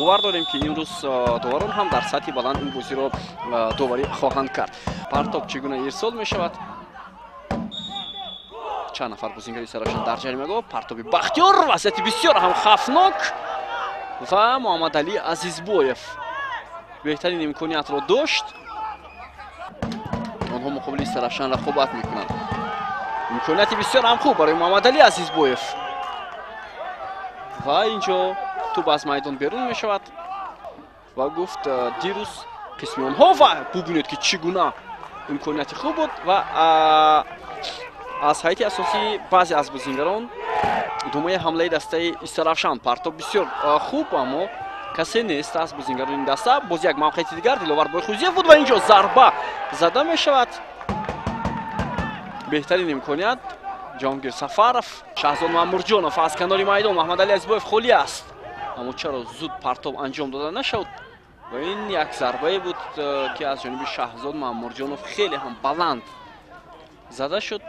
бовар дорем ки имрӯз доварон ҳам дар сатҳи баланд ин бозиро доварӣ хоҳанд кард. Партоб чӣ гуна ирсол мешавад? Чанд нафар бозингари сарафшон дар ҷаримагоҳ. Партоби Бахтиёр, вазъияти бисёр ҳам хавфнок ва Муҳаммадалӣ Азизбоев беҳтарин имкониятро дошт. онҳо муқобили сарафшон рақобат мекунанд. имконияти бисёр ҳам хуб барои Муҳаммадалӣ Азизбоев ва инҷо тӯб аз майдон берун мешавад ва гуфт дирӯз қисми онҳо ва бубинед ки чӣ гуна имконияти хуб буд ва аз ҳайати асосӣ баъзе аз бозингарон идомаи ҳамлаи дастаи Истарафшан. Партоб бисёр хуб, аммо касе нест аз бозингарони ин даста. Боз як мавқеъияти дигар Диловар Бойхузиев буд ва инҷо зарба зада мешавад. беҳтарин имконият Ҷаҳонгир Сафаров. Шаҳзод Маъмурҷонов аз канори майдон. Муҳаммадалӣ Азизбоев холӣ аст, аммо чаро зуд партоб анҷом дода нашуд ва ин як зарбае буд ки аз ҷониби Шаҳзод Маъмурҷонов хеле ҳам баланд зада шуд.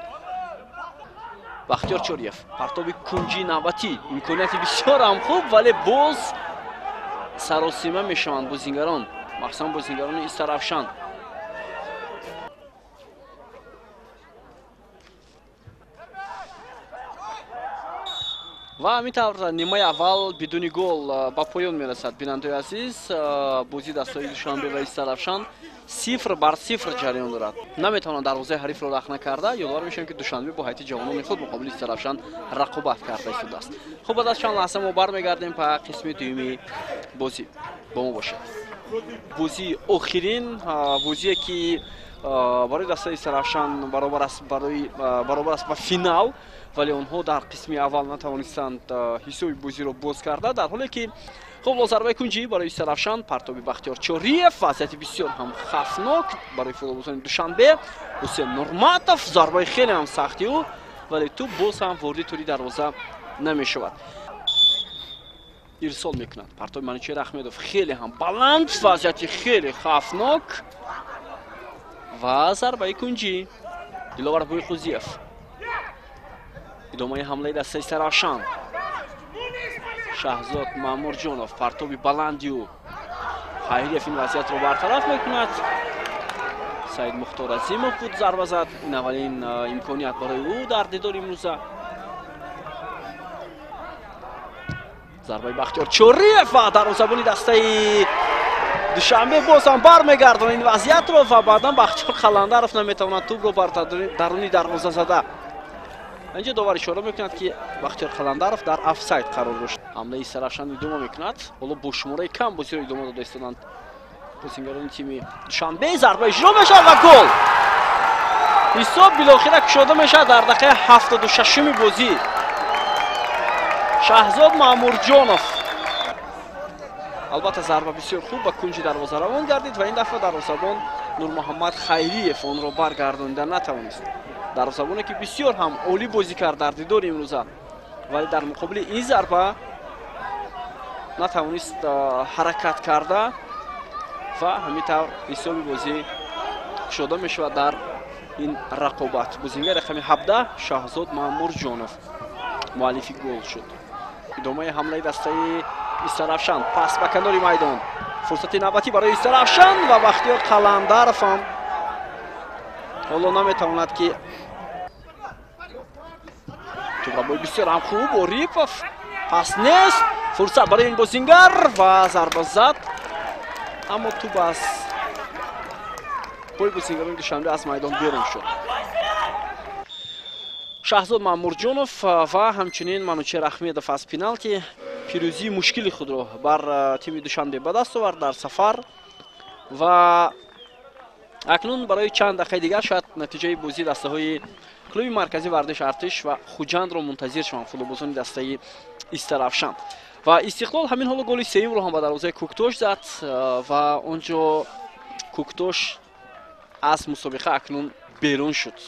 Бахтиёр Чориев, партоби кунҷи навбатӣ, имконияти бисёр ҳам хуб, вале боз саросима мешаванд бозингарон, махсусан бозингарони Истарафшан. ва ҳамин тавр нимаи аввал бидуни гол ба поён мерасад. Бинандаи азиз, бозии дастаи Душанбе ва Истарафшан 0-0 ҷараён дорад. Наметавонад дарвозаи ҳарифро рах накарда. ёдовар мешавем ки Душанбе бо ҳайати ҷавонони худ муқобили Истарафшан рақобат карда истодааст. хуб, баъд аз чанд лаҳза мо бармегардем ба қисми дуюми бозӣ. бо мо бошед. бозии охирин, бозие ки барои дастаи Истарафшан баробар аст ба финал, вале онҳо дар қисми аввал натавонистанд ҳисоби бозиро боз карда, дар ҳоле ки хуб зарбаи кунҷӣ барои Истарафшан. Партоби Бахтиёр Чориев, вазъияти бисёр ҳам хавфнок барои футболбозони Душанбе. Ҳусен Нурматов, зарбаи хеле ҳам сахти ӯ, вале тӯб боз ҳам ворди тури дарвоза намешавад. ирсол мекунад партоби Манучер Ахмедов, хеле ҳам баланд, вазъияти хеле хавфнок ва зарбаи кунҷӣ. Диловар Бойхузиев, идомаи ҳамлаи дастаи Сарафшан. Шаҳзод Маъмурҷонов, партоби баланди ӯ. Хайриев ин вазъиятро бартараф мекунад. Саид Мухторазимов буд зарба зад. ин аввалин имконият барои ӯ дар дидори имрӯза. зарбаи Бахтиёр Чориев ва дарвозабони дастаи Душанбе боз ҳам бармегардонад ин вазъиятро ва баъдан Бахтиёр Қаландаров наметавонад тӯбро бар даруни дарвоза зада. инҷо довар ишора мекунад ки Бахтиёр Қаландаров дар офсайд қарор дошт. ҳамлаи Сарафшан идома мекунад. ҳоло бо шумораи кам бозиро идома дода истоданд бозингарони тими Душанбе. зарба иҷро мешавад ва гол. ҳисоб билохира кушода мешавад дар дақиқаи 76-уми бозӣ. Шаҳзод Маъмурҷонов. албатта зарба бисёр хуб ба кунҷи дарвоза равон гардид ва ин дафъа дарвозабон Нурмуҳаммад Хайриев онро баргардонида натавонист. дарвозабоне ки бисёр ҳам олӣ бозӣ кард дар дидори имрӯза, вале дар муқобили ин зарба натавонист ҳаракат карда ва ҳамин тавр ҳисоби бозӣ кушода мешавад дар ин рақобат. бозингари рақами 17 Шаҳзод Маъмурҷонов муаллифи гол шуд. идомаи ҳамлаи дастаи Истарафшан, пас ба канори майдон. фурсати навбатӣ барои Истарафшан ва Бахтиёр Қаландаров ҳам ҳоло наметавонад ки тӯбрабои бисёр ҳам хуб. Орипов, пас нест. фурсат барои ин бозингар ва зарба зад, аммо тӯб аз пои бозингарони Душанбе аз майдон берун шуд. Шаҳзод Маъмурҷонов ва ҳамчунин Манучер Ахмедов аз пеналти пирӯзии мушкили худро бар тими Душанбе ба даст овард дар сафар ва акнун барои чанд дақиқаи дигар шояд натиҷаи бозии дастаҳои клуби марказии варзиши артиш ва Хуҷандро мунтазир шаванд футболбозони дастаи Истарафшан. ва Истиқлол ҳамин ҳоло голи сеюмро ҳам ба дарвозаи Куктош зад ва онҷо Куктош аз мусобиқа акнун берун шуд.